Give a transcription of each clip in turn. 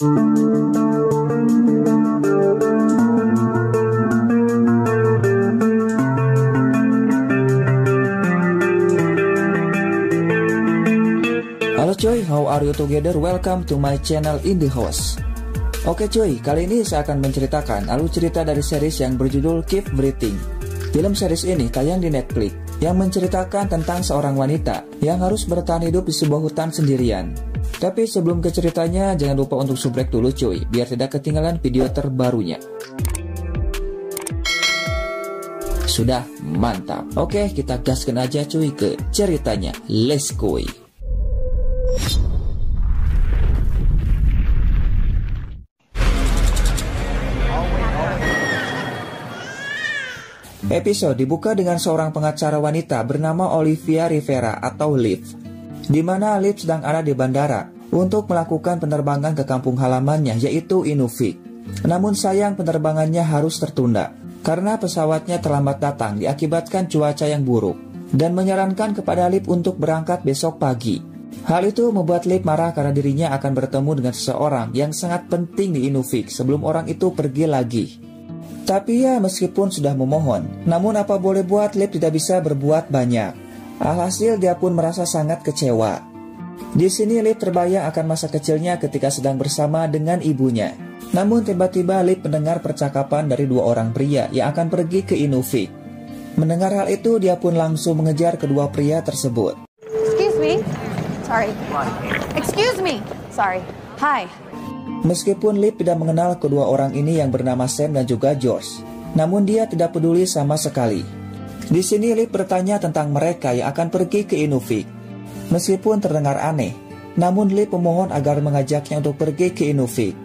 Halo cuy, how are you together? Welcome to my channel In The House. Oke cuy, kali ini saya akan menceritakan alur cerita dari series yang berjudul Keep Breathing. Film series ini tayang di Netflix yang menceritakan tentang seorang wanita yang harus bertahan hidup di sebuah hutan sendirian. Tapi sebelum ke ceritanya, jangan lupa untuk subscribe dulu cuy, biar tidak ketinggalan video terbarunya. Sudah, mantap. Oke, kita gaskan aja cuy ke ceritanya. Let's go. Episode dibuka dengan seorang pengacara wanita bernama Olivia Rivera atau Liv, di mana Liv sedang ada di bandara untuk melakukan penerbangan ke kampung halamannya yaitu Inuvik. Namun sayang penerbangannya harus tertunda karena pesawatnya terlambat datang diakibatkan cuaca yang buruk dan menyarankan kepada Liv untuk berangkat besok pagi. Hal itu membuat Liv marah karena dirinya akan bertemu dengan seseorang yang sangat penting di Inuvik sebelum orang itu pergi lagi. Tapi ya meskipun sudah memohon, namun apa boleh buat, Liv tidak bisa berbuat banyak. Alhasil dia pun merasa sangat kecewa. Di sini Liv terbayang akan masa kecilnya ketika sedang bersama dengan ibunya. Namun tiba-tiba Liv mendengar percakapan dari dua orang pria yang akan pergi ke Inuvik. Mendengar hal itu, dia pun langsung mengejar kedua pria tersebut. Excuse me. Sorry. Excuse me. Sorry. Hi. Meskipun Liv tidak mengenal kedua orang ini yang bernama Sam dan juga George, namun dia tidak peduli sama sekali. Di sini Liv bertanya tentang mereka yang akan pergi ke Inuvik. Meskipun terdengar aneh, namun Liv memohon agar mengajaknya untuk pergi ke Inuvik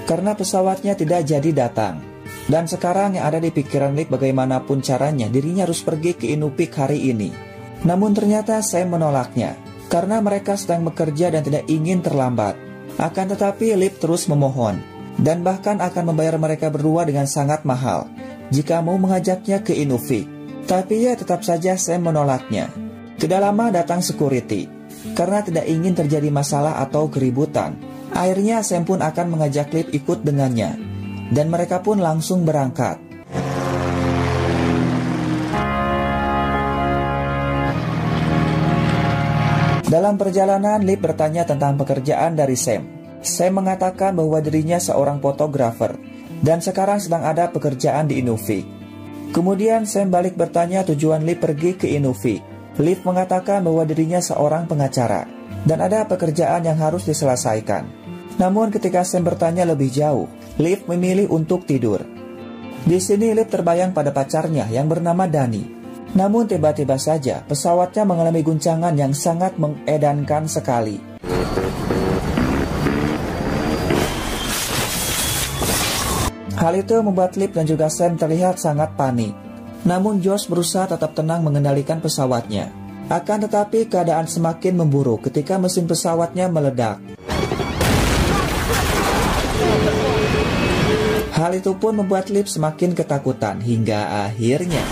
karena pesawatnya tidak jadi datang. Dan sekarang yang ada di pikiran Liv bagaimanapun caranya dirinya harus pergi ke Inuvik hari ini. Namun ternyata Sam menolaknya karena mereka sedang bekerja dan tidak ingin terlambat. Akan tetapi Liv terus memohon dan bahkan akan membayar mereka berdua dengan sangat mahal jika mau mengajaknya ke Inuvik. Tapi ya tetap saja Sam menolaknya. Tidak lama datang security. Karena tidak ingin terjadi masalah atau keributan, akhirnya Sam pun akan mengajak Liv ikut dengannya. Dan mereka pun langsung berangkat. Dalam perjalanan, Liv bertanya tentang pekerjaan dari Sam. Sam mengatakan bahwa dirinya seorang fotografer dan sekarang sedang ada pekerjaan di Inuvik. Kemudian Sam balik bertanya tujuan Liv pergi ke Inuvik. Liv mengatakan bahwa dirinya seorang pengacara dan ada pekerjaan yang harus diselesaikan. Namun ketika Sam bertanya lebih jauh, Liv memilih untuk tidur. Di sini Liv terbayang pada pacarnya yang bernama Dani. Namun tiba-tiba saja pesawatnya mengalami guncangan yang sangat mengedankan sekali. Hal itu membuat Liv dan juga Sam terlihat sangat panik. Namun George berusaha tetap tenang mengendalikan pesawatnya. Akan tetapi keadaan semakin memburuk ketika mesin pesawatnya meledak. Hal itu pun membuat Liv semakin ketakutan hingga akhirnya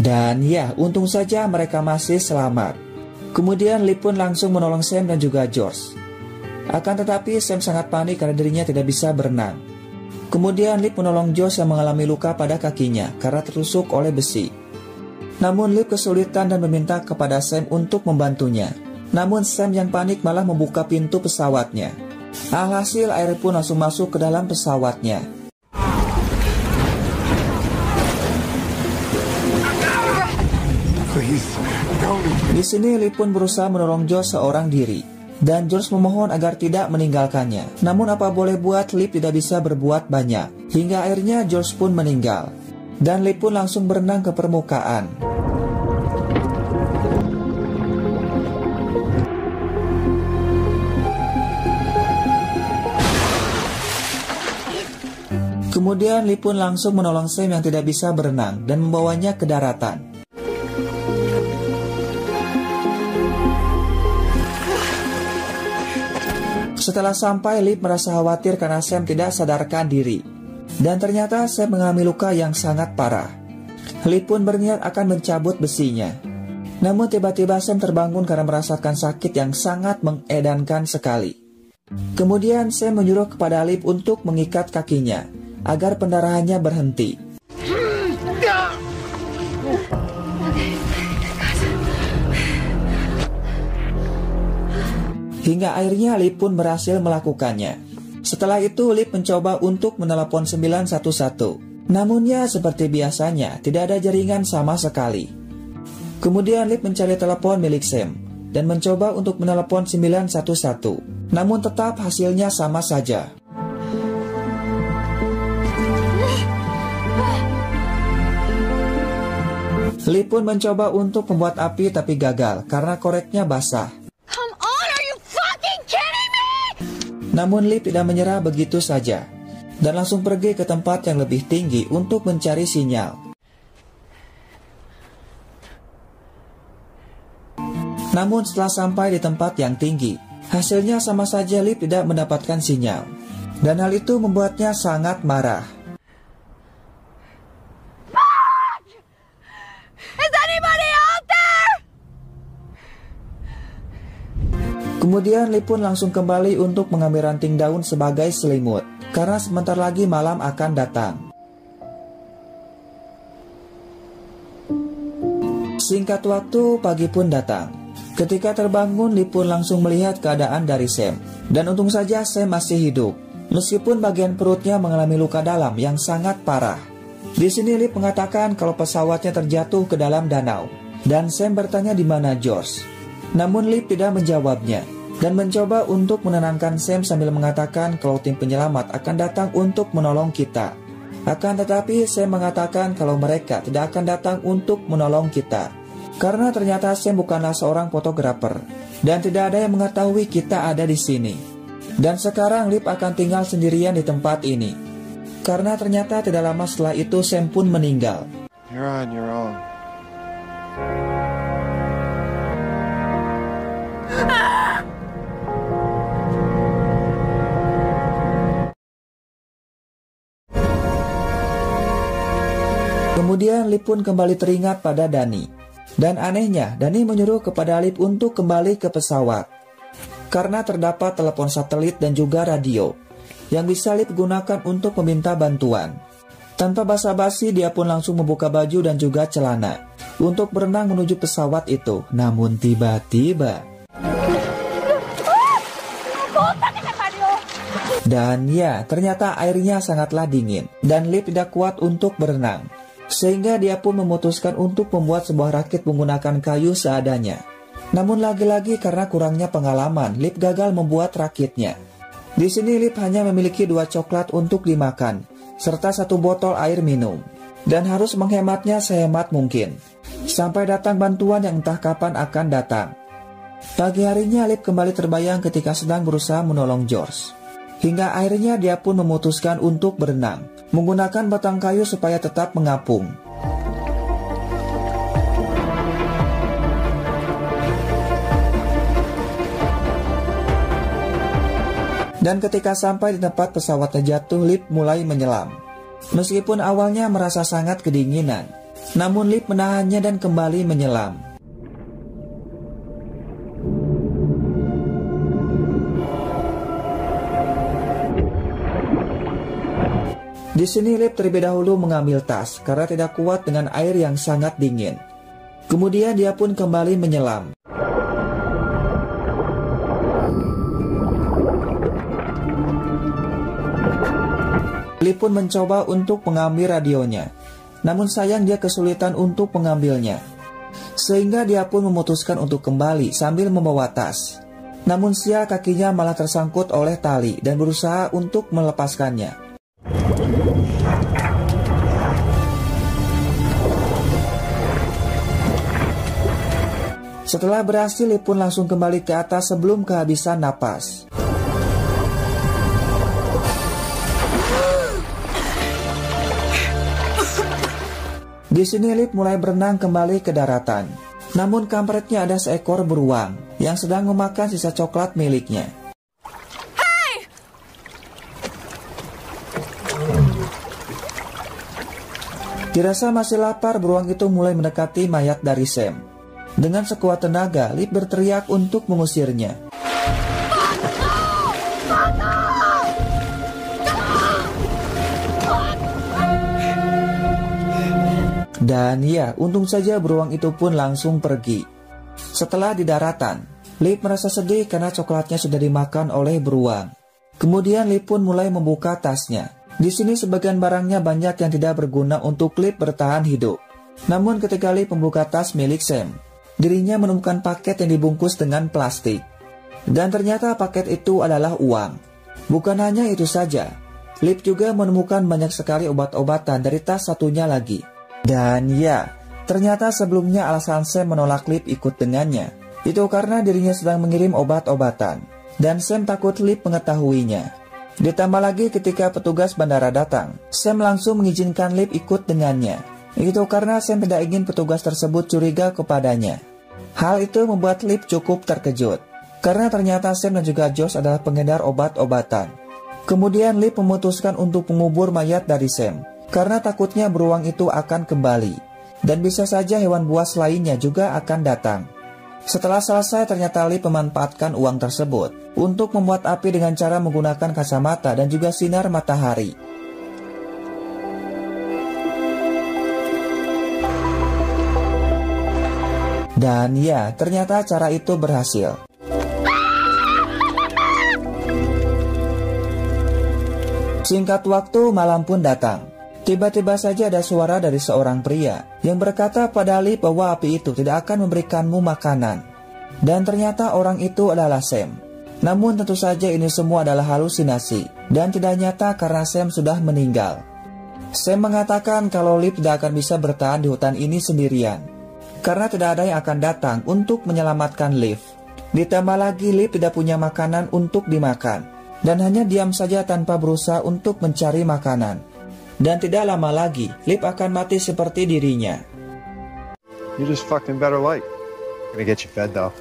dan ya, untung saja mereka masih selamat. Kemudian Liv pun langsung menolong Sam dan juga George. Akan tetapi Sam sangat panik karena dirinya tidak bisa berenang. Kemudian Liv menolong George yang mengalami luka pada kakinya karena tertusuk oleh besi. Namun Liv kesulitan dan meminta kepada Sam untuk membantunya. Namun Sam yang panik malah membuka pintu pesawatnya. Alhasil air pun langsung masuk ke dalam pesawatnya. Di sini Liv pun berusaha menolong George seorang diri dan George memohon agar tidak meninggalkannya. Namun apa boleh buat, Liv tidak bisa berbuat banyak hingga akhirnya George pun meninggal dan Liv pun langsung berenang ke permukaan. Kemudian Liv pun langsung menolong Sam yang tidak bisa berenang dan membawanya ke daratan. Setelah sampai, Liv merasa khawatir karena Sam tidak sadarkan diri. Dan ternyata Sam mengalami luka yang sangat parah. Lip pun berniat akan mencabut besinya. Namun tiba-tiba Sam terbangun karena merasakan sakit yang sangat mengedankan sekali. Kemudian Sam menyuruh kepada Lip untuk mengikat kakinya agar pendarahannya berhenti. Hingga akhirnya Lip pun berhasil melakukannya. Setelah itu Lip mencoba untuk menelepon 911. Namun ya seperti biasanya tidak ada jaringan sama sekali. Kemudian Lip mencari telepon milik Sam dan mencoba untuk menelepon 911. Namun tetap hasilnya sama saja. Lip pun mencoba untuk membuat api tapi gagal karena koreknya basah. Namun Lip tidak menyerah begitu saja dan langsung pergi ke tempat yang lebih tinggi untuk mencari sinyal. Namun setelah sampai di tempat yang tinggi, hasilnya sama saja Lip tidak mendapatkan sinyal. Dan hal itu membuatnya sangat marah. Kemudian Lip pun langsung kembali untuk mengambil ranting daun sebagai selimut, karena sebentar lagi malam akan datang. Singkat waktu, pagi pun datang. Ketika terbangun, Lip pun langsung melihat keadaan dari Sam. Dan untung saja Sam masih hidup, meskipun bagian perutnya mengalami luka dalam yang sangat parah. Di sini Lip mengatakan kalau pesawatnya terjatuh ke dalam danau. Dan Sam bertanya di mana George. Namun Lip tidak menjawabnya. Dan mencoba untuk menenangkan Sam sambil mengatakan kalau tim penyelamat akan datang untuk menolong kita. Akan tetapi Sam mengatakan kalau mereka tidak akan datang untuk menolong kita. Karena ternyata Sam bukanlah seorang fotografer. Dan tidak ada yang mengetahui kita ada di sini. Dan sekarang Lip akan tinggal sendirian di tempat ini. Karena ternyata tidak lama setelah itu Sam pun meninggal. You're on your own. Kemudian Lip pun kembali teringat pada Dani. Dan anehnya, Dani menyuruh kepada Lip untuk kembali ke pesawat. Karena terdapat telepon satelit dan juga radio yang bisa Lip gunakan untuk meminta bantuan. Tanpa basa-basi, dia pun langsung membuka baju dan juga celana untuk berenang menuju pesawat itu. Namun tiba-tiba, dan ya, ternyata airnya sangatlah dingin dan Lip tidak kuat untuk berenang. Sehingga dia pun memutuskan untuk membuat sebuah rakit menggunakan kayu seadanya. Namun lagi-lagi karena kurangnya pengalaman, Lip gagal membuat rakitnya. Di sini Lip hanya memiliki 2 coklat untuk dimakan, serta 1 botol air minum. Dan harus menghematnya sehemat mungkin. Sampai datang bantuan yang entah kapan akan datang. Pagi harinya Lip kembali terbayang ketika sedang berusaha menolong George. Hingga akhirnya dia pun memutuskan untuk berenang, menggunakan batang kayu supaya tetap mengapung. Dan ketika sampai di tempat pesawatnya jatuh, Lip mulai menyelam. Meskipun awalnya merasa sangat kedinginan, namun Lip menahannya dan kembali menyelam. Di sini Lip terlebih dahulu mengambil tas karena tidak kuat dengan air yang sangat dingin. Kemudian dia pun kembali menyelam. Lip pun mencoba untuk mengambil radionya. Namun sayang dia kesulitan untuk mengambilnya. Sehingga dia pun memutuskan untuk kembali sambil membawa tas. Namun sial kakinya malah tersangkut oleh tali dan berusaha untuk melepaskannya. Setelah berhasil, Lip pun langsung kembali ke atas sebelum kehabisan napas. Di sini Lip mulai berenang kembali ke daratan. Namun kampretnya ada seekor beruang yang sedang memakan sisa coklat miliknya. Dirasa masih lapar, beruang itu mulai mendekati mayat dari Sam. Dengan sekuat tenaga, Lip berteriak untuk mengusirnya. Dan ya, untung saja beruang itu pun langsung pergi. Setelah di daratan, Lip merasa sedih karena coklatnya sudah dimakan oleh beruang. Kemudian Lip pun mulai membuka tasnya. Di sini sebagian barangnya banyak yang tidak berguna untuk Lip bertahan hidup. Namun ketika Lip membuka tas milik Sam, dirinya menemukan paket yang dibungkus dengan plastik. Dan ternyata paket itu adalah uang. Bukan hanya itu saja, Lip juga menemukan banyak sekali obat-obatan dari tas satunya lagi. Dan ya, ternyata sebelumnya alasan Sam menolak Lip ikut dengannya itu karena dirinya sedang mengirim obat-obatan, dan Sam takut Lip mengetahuinya. Ditambah lagi ketika petugas bandara datang, Sam langsung mengizinkan Lip ikut dengannya. Itu karena Sam tidak ingin petugas tersebut curiga kepadanya. Hal itu membuat Lip cukup terkejut, karena ternyata Sam dan juga Josh adalah pengedar obat-obatan. Kemudian Lip memutuskan untuk mengubur mayat dari Sam, karena takutnya beruang itu akan kembali, dan bisa saja hewan buas lainnya juga akan datang. Setelah selesai, ternyata Lip memanfaatkan uang tersebut untuk membuat api dengan cara menggunakan kacamata dan juga sinar matahari. Dan ya, ternyata cara itu berhasil. Singkat waktu, malam pun datang. Tiba-tiba saja ada suara dari seorang pria yang berkata pada Lip bahwa api itu tidak akan memberikanmu makanan. Dan ternyata orang itu adalah Sam. Namun tentu saja ini semua adalah halusinasi dan tidak nyata karena Sam sudah meninggal. Sam mengatakan kalau Lip tidak akan bisa bertahan di hutan ini sendirian, karena tidak ada yang akan datang untuk menyelamatkan Lip. Ditambah lagi Lip tidak punya makanan untuk dimakan, dan hanya diam saja tanpa berusaha untuk mencari makanan. Dan tidak lama lagi, Lip akan mati seperti dirinya. You're just fucking better light. I'm gonna get you fed though.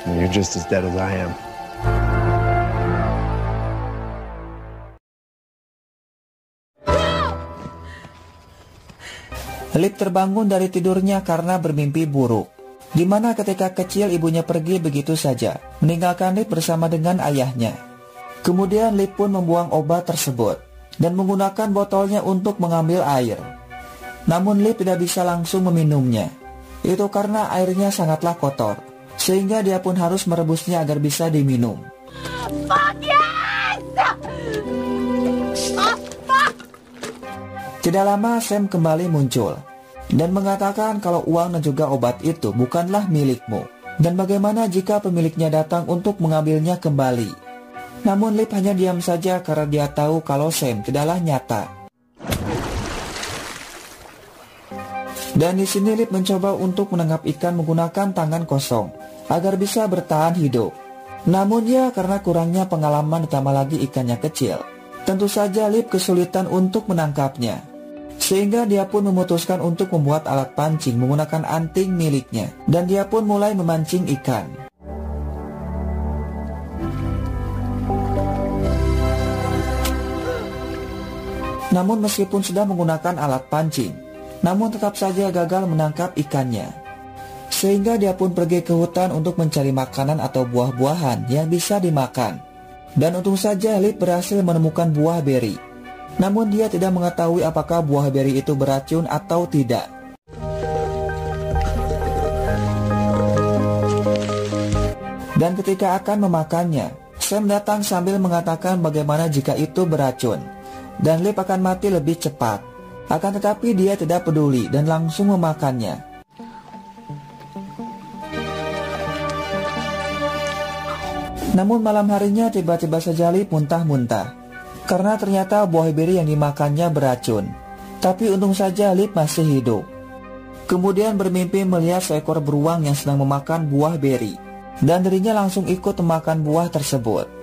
And you're just as dead as I am. Lip terbangun dari tidurnya karena bermimpi buruk, di mana ketika kecil ibunya pergi begitu saja, meninggalkan Lip bersama dengan ayahnya. Kemudian Lip pun membuang obat tersebut dan menggunakan botolnya untuk mengambil air. Namun Lip tidak bisa langsung meminumnya. Itu karena airnya sangatlah kotor, sehingga dia pun harus merebusnya agar bisa diminum. Fuck yes! Oh, fuck! Tidak lama Sam kembali muncul dan mengatakan kalau uang dan juga obat itu bukanlah milikmu, dan bagaimana jika pemiliknya datang untuk mengambilnya kembali. Namun Lip hanya diam saja karena dia tahu kalau Sam tidaklah nyata. Dan di sini Lip mencoba untuk menangkap ikan menggunakan tangan kosong agar bisa bertahan hidup. Namun ya, karena kurangnya pengalaman ditambah lagi ikannya kecil, tentu saja Lip kesulitan untuk menangkapnya. Sehingga dia pun memutuskan untuk membuat alat pancing menggunakan anting miliknya, dan dia pun mulai memancing ikan. Namun meskipun sudah menggunakan alat pancing, namun tetap saja gagal menangkap ikannya. Sehingga dia pun pergi ke hutan untuk mencari makanan atau buah-buahan yang bisa dimakan. Dan untung saja Lip berhasil menemukan buah beri. Namun dia tidak mengetahui apakah buah beri itu beracun atau tidak. Dan ketika akan memakannya, Sam datang sambil mengatakan bagaimana jika itu beracun, dan Lip akan mati lebih cepat. Akan tetapi dia tidak peduli dan langsung memakannya. Namun malam harinya tiba-tiba saja Lip muntah-muntah, karena ternyata buah beri yang dimakannya beracun. Tapi untung saja Lip masih hidup. Kemudian bermimpi melihat seekor beruang yang sedang memakan buah beri, dan dirinya langsung ikut memakan buah tersebut.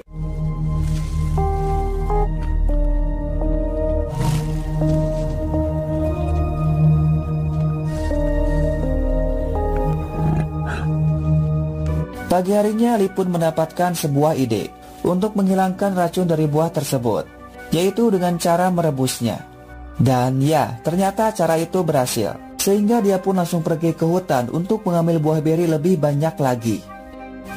Pagi harinya Lip pun mendapatkan sebuah ide untuk menghilangkan racun dari buah tersebut, yaitu dengan cara merebusnya. Dan ya, ternyata cara itu berhasil. Sehingga dia pun langsung pergi ke hutan untuk mengambil buah beri lebih banyak lagi.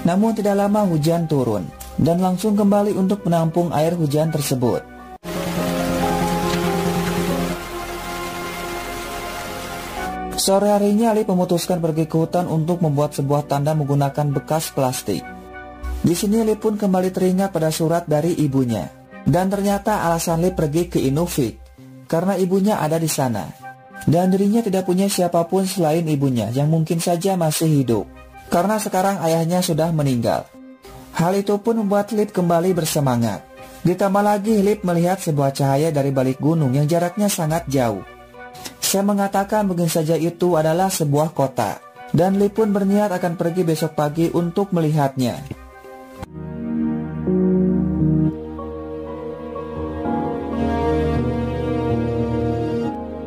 Namun tidak lama hujan turun dan langsung kembali untuk menampung air hujan tersebut. Sore harinya Lip memutuskan pergi ke hutan untuk membuat sebuah tanda menggunakan bekas plastik. Di sini Lip pun kembali teringat pada surat dari ibunya. Dan ternyata alasan Lip pergi ke Inuvik karena ibunya ada di sana. Dan dirinya tidak punya siapapun selain ibunya yang mungkin saja masih hidup. Karena sekarang ayahnya sudah meninggal. Hal itu pun membuat Lip kembali bersemangat. Ditambah lagi Lip melihat sebuah cahaya dari balik gunung yang jaraknya sangat jauh. Saya mengatakan mungkin saja itu adalah sebuah kota. Dan Lip pun berniat akan pergi besok pagi untuk melihatnya.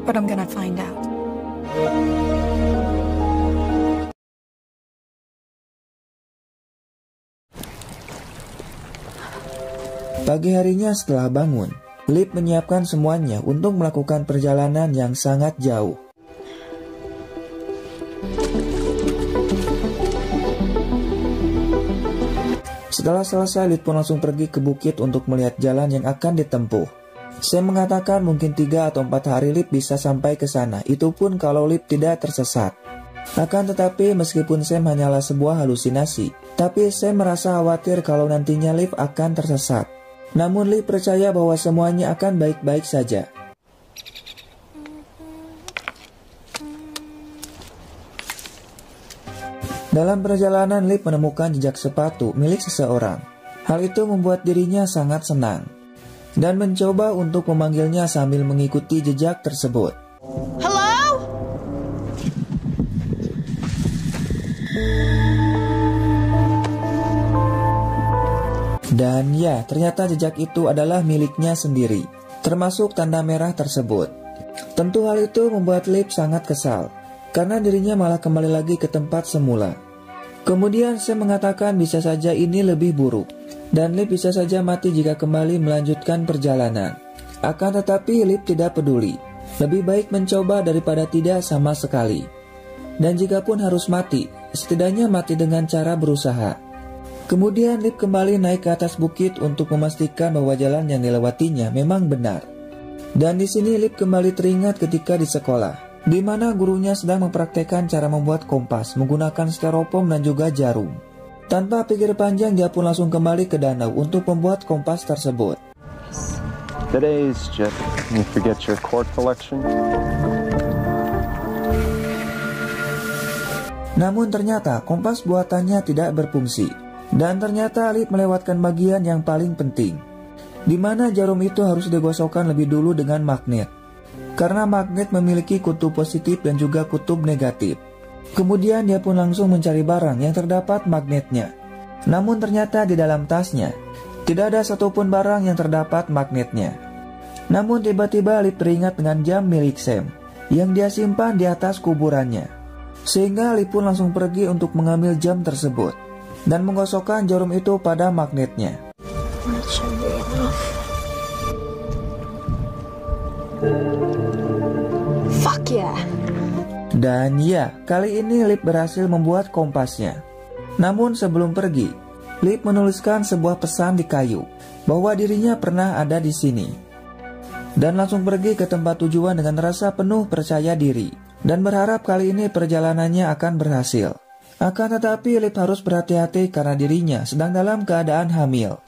But I'm gonna find out. Pagi harinya setelah bangun, Lip menyiapkan semuanya untuk melakukan perjalanan yang sangat jauh. Setelah selesai, Lip pun langsung pergi ke bukit untuk melihat jalan yang akan ditempuh. Sam mengatakan mungkin 3 atau 4 hari Lip bisa sampai ke sana, itu pun kalau Lip tidak tersesat. Akan tetapi meskipun Sam hanyalah sebuah halusinasi, tapi Sam merasa khawatir kalau nantinya Lip akan tersesat. Namun Lip percaya bahwa semuanya akan baik-baik saja. Dalam perjalanan Lip menemukan jejak sepatu milik seseorang. Hal itu membuat dirinya sangat senang dan mencoba untuk memanggilnya sambil mengikuti jejak tersebut. Hello? Dan ya, ternyata jejak itu adalah miliknya sendiri, termasuk tanda merah tersebut. Tentu hal itu membuat Lip sangat kesal, karena dirinya malah kembali lagi ke tempat semula. Kemudian Sam mengatakan bisa saja ini lebih buruk, dan Lip bisa saja mati jika kembali melanjutkan perjalanan. Akan tetapi Lip tidak peduli, lebih baik mencoba daripada tidak sama sekali. Dan jika pun harus mati, setidaknya mati dengan cara berusaha. Kemudian Lip kembali naik ke atas bukit untuk memastikan bahwa jalan yang dilewatinya memang benar. Dan di sini Lip kembali teringat ketika di sekolah, di mana gurunya sedang mempraktekkan cara membuat kompas menggunakan styrofoam dan juga jarum. Tanpa pikir panjang, dia pun langsung kembali ke danau untuk membuat kompas tersebut. Today's just you forget your cord collection. Namun ternyata kompas buatannya tidak berfungsi. Dan ternyata Lip melewatkan bagian yang paling penting, di mana jarum itu harus digosokkan lebih dulu dengan magnet. Karena magnet memiliki kutub positif dan juga kutub negatif. Kemudian dia pun langsung mencari barang yang terdapat magnetnya. Namun ternyata di dalam tasnya tidak ada satupun barang yang terdapat magnetnya. Namun tiba-tiba Lip teringat dengan jam milik Sam yang dia simpan di atas kuburannya. Sehingga Lip pun langsung pergi untuk mengambil jam tersebut dan menggosokkan jarum itu pada magnetnya. Fuck yeah. Dan ya, kali ini Lip berhasil membuat kompasnya. Namun sebelum pergi, Lip menuliskan sebuah pesan di kayu bahwa dirinya pernah ada di sini. Dan langsung pergi ke tempat tujuan dengan rasa penuh percaya diri dan berharap kali ini perjalanannya akan berhasil. Akan tetapi Lip harus berhati-hati karena dirinya sedang dalam keadaan hamil.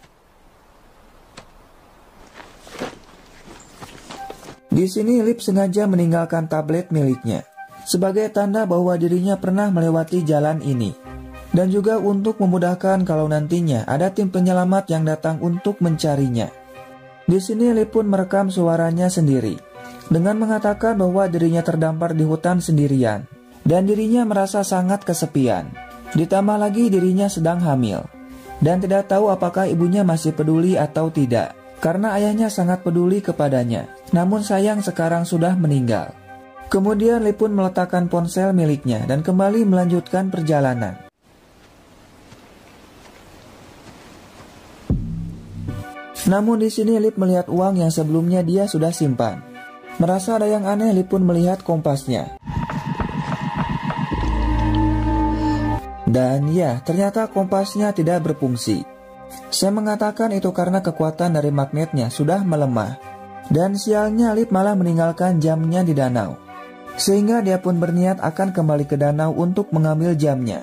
Di sini Lip sengaja meninggalkan tablet miliknya sebagai tanda bahwa dirinya pernah melewati jalan ini, dan juga untuk memudahkan kalau nantinya ada tim penyelamat yang datang untuk mencarinya. Di sini Lip pun merekam suaranya sendiri dengan mengatakan bahwa dirinya terdampar di hutan sendirian dan dirinya merasa sangat kesepian. Ditambah lagi dirinya sedang hamil dan tidak tahu apakah ibunya masih peduli atau tidak, karena ayahnya sangat peduli kepadanya. Namun sayang sekarang sudah meninggal. Kemudian Lip pun meletakkan ponsel miliknya dan kembali melanjutkan perjalanan. Namun di sini Lip melihat uang yang sebelumnya dia sudah simpan. Merasa ada yang aneh, Lip pun melihat kompasnya. Dan ya, ternyata kompasnya tidak berfungsi. Sam mengatakan itu karena kekuatan dari magnetnya sudah melemah. Dan sialnya Lip malah meninggalkan jamnya di danau. Sehingga dia pun berniat akan kembali ke danau untuk mengambil jamnya.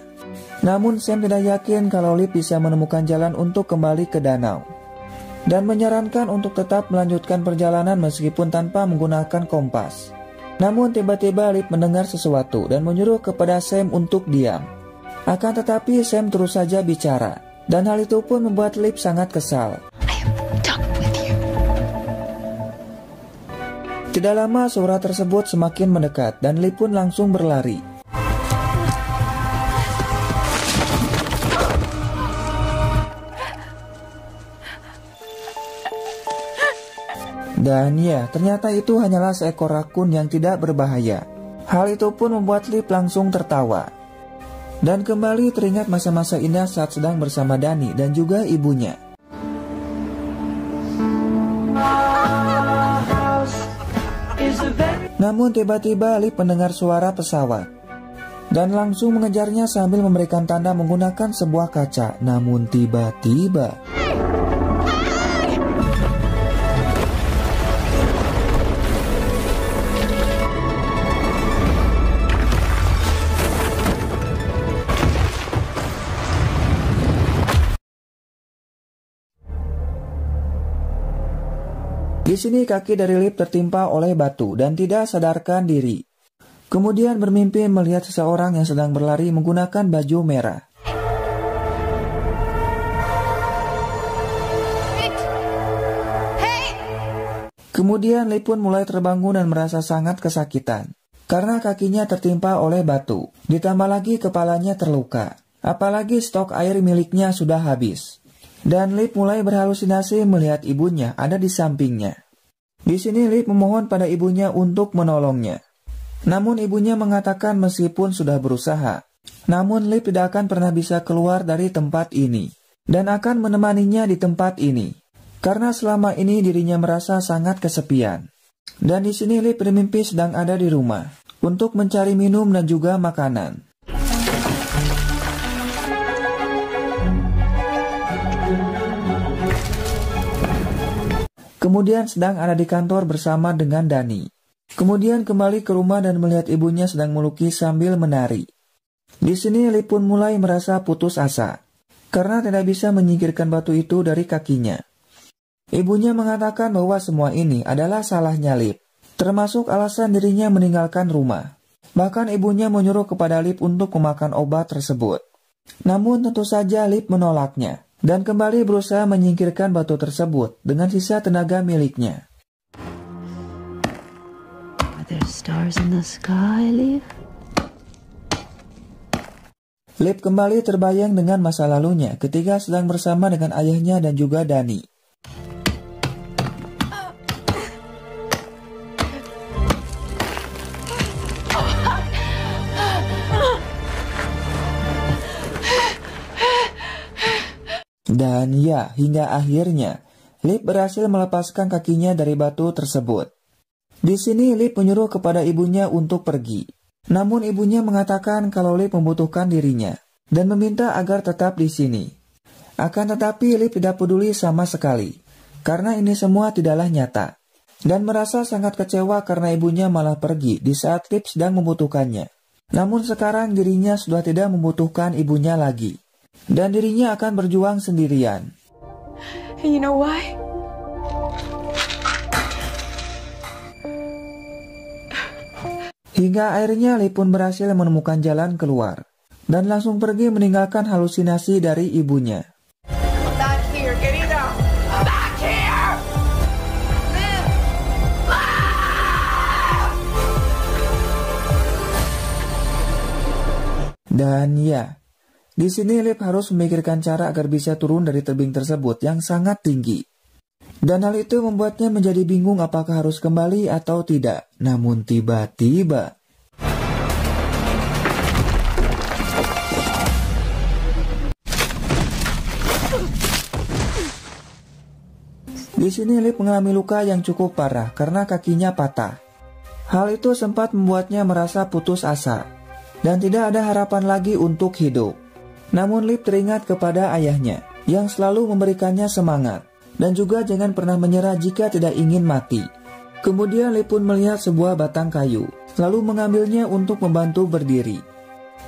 Namun Sam tidak yakin kalau Lip bisa menemukan jalan untuk kembali ke danau. Dan menyarankan untuk tetap melanjutkan perjalanan meskipun tanpa menggunakan kompas. Namun tiba-tiba Lip mendengar sesuatu dan menyuruh kepada Sam untuk diam. Akan tetapi Sam terus saja bicara, dan hal itu pun membuat Lip sangat kesal. Tidak lama suara tersebut semakin mendekat dan Lip pun langsung berlari. Dan ya, ternyata itu hanyalah seekor rakun yang tidak berbahaya. Hal itu pun membuat Lip langsung tertawa. Dan kembali teringat masa-masa indah saat sedang bersama Dani dan juga ibunya. Namun tiba-tiba Lip mendengar suara pesawat. Dan langsung mengejarnya sambil memberikan tanda menggunakan sebuah kaca. Namun tiba-tiba... Di sini kaki dari Lip tertimpa oleh batu dan tidak sadarkan diri. Kemudian bermimpi melihat seseorang yang sedang berlari menggunakan baju merah. Kemudian Lip pun mulai terbangun dan merasa sangat kesakitan. Karena kakinya tertimpa oleh batu. Ditambah lagi kepalanya terluka. Apalagi stok air miliknya sudah habis. Dan Lip mulai berhalusinasi melihat ibunya ada di sampingnya. Di sini Lip memohon pada ibunya untuk menolongnya. Namun ibunya mengatakan meskipun sudah berusaha, namun Lip tidak akan pernah bisa keluar dari tempat ini. Dan akan menemaninya di tempat ini. Karena selama ini dirinya merasa sangat kesepian. Dan di sini Lip bermimpi sedang ada di rumah. Untuk mencari minum dan juga makanan. Kemudian sedang ada di kantor bersama dengan Dani. Kemudian kembali ke rumah dan melihat ibunya sedang melukis sambil menari. Di sini Lip pun mulai merasa putus asa. Karena tidak bisa menyingkirkan batu itu dari kakinya. Ibunya mengatakan bahwa semua ini adalah salahnya Lip. Termasuk alasan dirinya meninggalkan rumah. Bahkan ibunya menyuruh kepada Lip untuk memakan obat tersebut. Namun tentu saja Lip menolaknya. Dan kembali berusaha menyingkirkan batu tersebut dengan sisa tenaga miliknya. Lip kembali terbayang dengan masa lalunya ketika sedang bersama dengan ayahnya dan juga Dani. Dan ya, hingga akhirnya, Lip berhasil melepaskan kakinya dari batu tersebut. Di sini Lip menyuruh kepada ibunya untuk pergi. Namun ibunya mengatakan kalau Lip membutuhkan dirinya, dan meminta agar tetap di sini. Akan tetapi Lip tidak peduli sama sekali, karena ini semua tidaklah nyata. Dan merasa sangat kecewa karena ibunya malah pergi di saat Lip sedang membutuhkannya. Namun sekarang dirinya sudah tidak membutuhkan ibunya lagi. Dan dirinya akan berjuang sendirian. You know why? Hingga akhirnya Lip pun berhasil menemukan jalan keluar. Dan langsung pergi meninggalkan halusinasi dari ibunya. Back here, get it out. Back here! Dan ya, di sini Lip harus memikirkan cara agar bisa turun dari tebing tersebut yang sangat tinggi. Dan hal itu membuatnya menjadi bingung apakah harus kembali atau tidak. Namun tiba-tiba... Di sini Lip mengalami luka yang cukup parah karena kakinya patah. Hal itu sempat membuatnya merasa putus asa dan tidak ada harapan lagi untuk hidup. Namun Lip teringat kepada ayahnya yang selalu memberikannya semangat dan juga jangan pernah menyerah jika tidak ingin mati. Kemudian Lip pun melihat sebuah batang kayu, lalu mengambilnya untuk membantu berdiri.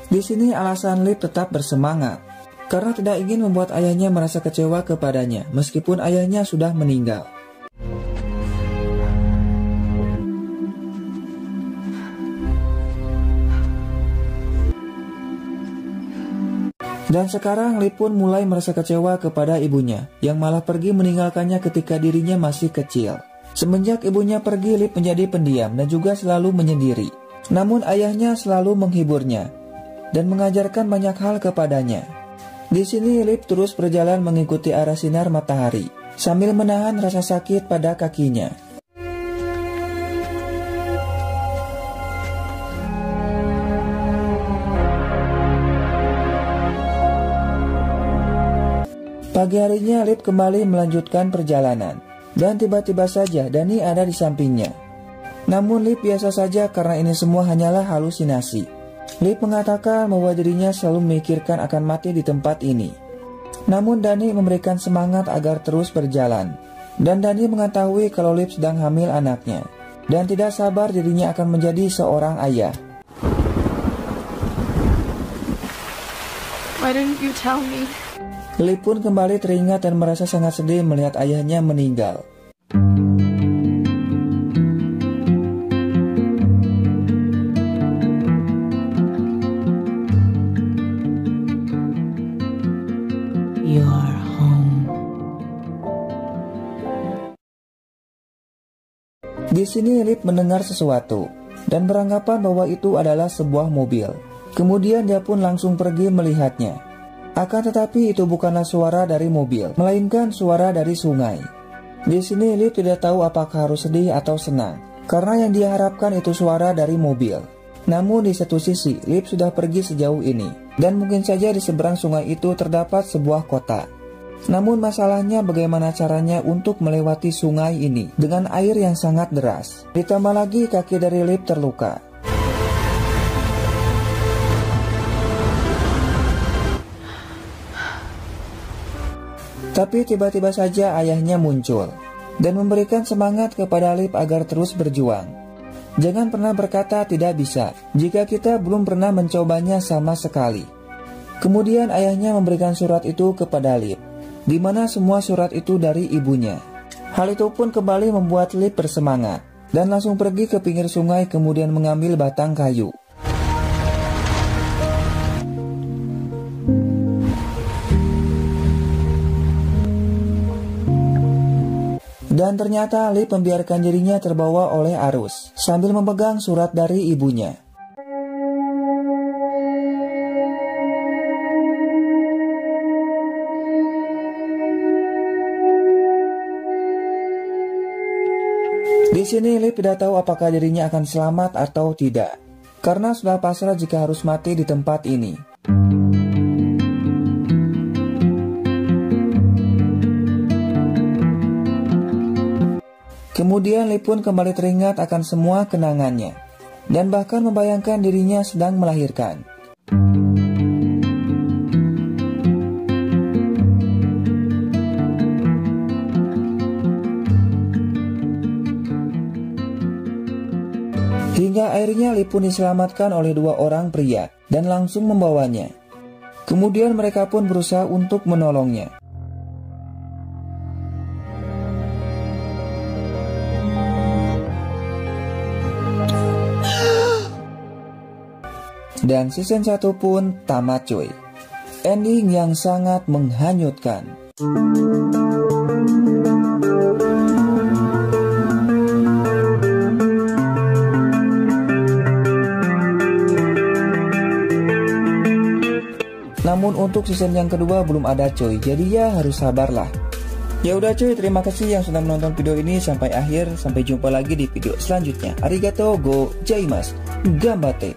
Di sini alasan Lip tetap bersemangat, karena tidak ingin membuat ayahnya merasa kecewa kepadanya, meskipun ayahnya sudah meninggal. Dan sekarang Lip pun mulai merasa kecewa kepada ibunya, yang malah pergi meninggalkannya ketika dirinya masih kecil. Semenjak ibunya pergi, Lip menjadi pendiam dan juga selalu menyendiri. Namun ayahnya selalu menghiburnya dan mengajarkan banyak hal kepadanya. Di sini Lip terus berjalan mengikuti arah sinar matahari, sambil menahan rasa sakit pada kakinya. Pagi harinya Lip kembali melanjutkan perjalanan, dan tiba-tiba saja Dani ada di sampingnya. Namun Lip biasa saja karena ini semua hanyalah halusinasi. Lip mengatakan bahwa dirinya selalu memikirkan akan mati di tempat ini. Namun Dani memberikan semangat agar terus berjalan. Dan Dani mengetahui kalau Lip sedang hamil anaknya, dan tidak sabar dirinya akan menjadi seorang ayah. Why didn't you tell me? Lip pun kembali teringat dan merasa sangat sedih melihat ayahnya meninggal. Your home. Di sini Lip mendengar sesuatu dan beranggapan bahwa itu adalah sebuah mobil. Kemudian dia pun langsung pergi melihatnya. Akan tetapi itu bukanlah suara dari mobil, melainkan suara dari sungai. Di sini Lip tidak tahu apakah harus sedih atau senang, karena yang dia harapkan itu suara dari mobil. Namun di satu sisi, Lip sudah pergi sejauh ini, dan mungkin saja di seberang sungai itu terdapat sebuah kota. Namun masalahnya bagaimana caranya untuk melewati sungai ini dengan air yang sangat deras. Ditambah lagi kaki dari Lip terluka. Tapi tiba-tiba saja ayahnya muncul dan memberikan semangat kepada Lip agar terus berjuang. Jangan pernah berkata tidak bisa jika kita belum pernah mencobanya sama sekali. Kemudian ayahnya memberikan surat itu kepada Lip, di mana semua surat itu dari ibunya. Hal itu pun kembali membuat Lip bersemangat dan langsung pergi ke pinggir sungai kemudian mengambil batang kayu. Dan ternyata Lip membiarkan dirinya terbawa oleh arus sambil memegang surat dari ibunya. Di sini Lip tidak tahu apakah dirinya akan selamat atau tidak, karena sudah pasrah jika harus mati di tempat ini. Kemudian Lip pun kembali teringat akan semua kenangannya, dan bahkan membayangkan dirinya sedang melahirkan. Hingga akhirnya Lip pun diselamatkan oleh dua orang pria, dan langsung membawanya. Kemudian mereka pun berusaha untuk menolongnya. Dan season 1 pun tamat cuy. Ending yang sangat menghanyutkan. Namun untuk season yang kedua belum ada cuy, jadi ya harus sabarlah. Ya udah cuy, terima kasih yang sudah menonton video ini sampai akhir. Sampai jumpa lagi di video selanjutnya. Arigatou gozaimasu. Ganbatte.